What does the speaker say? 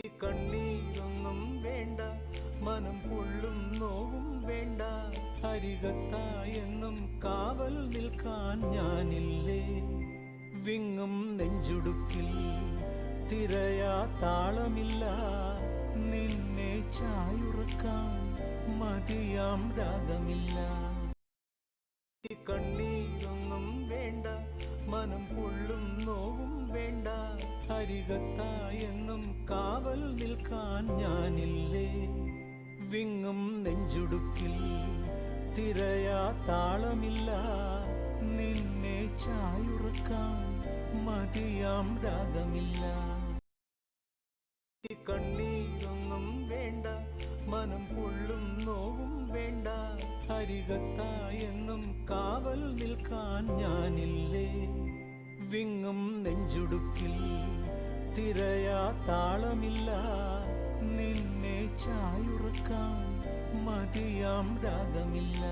കണ്ണീരൊന്നും വേണ്ട, മനം പൊള്ളും നോവും വേണ്ട, അരികത്തായെന്നും കാവൽ നിൽക്കാൻ ഞാനില്ലേ. വിങ്ങും നെഞ്ചുടുക്കിൽ തിരയാ താളമില്ല, നിന്നെ ചായുറക്കാൻ മതിയാം രാഗമില്ല. കണ്ണീരൊന്നും വേണ്ട, മനം പൊള്ളും നോവും വേണ്ട, അരികത്തായെന്നും കാവൽ നിൽക്കാൻ ഞാനില്ലേ. വിങ്ങും നെഞ്ചുടുക്കിൽ തിരയാ താളമില്ല, നിന്നെ ചായുറക്കാൻ മതിയാം രാഗമില്ല. കണ്ണീരൊന്നും വേണ്ട, മനം പൊള്ളും നോവും വേണ്ട, അരികത്തായെന്നും കാവൽ നിൽക്കാൻ ഞാനില്ലേ. വിങ്ങും നെഞ്ചുടുക്കിൽ തിരയാ താളമില്ല, നിന്നെ ചായുറക്കാൻ മതിയാം രാഗമില്ല.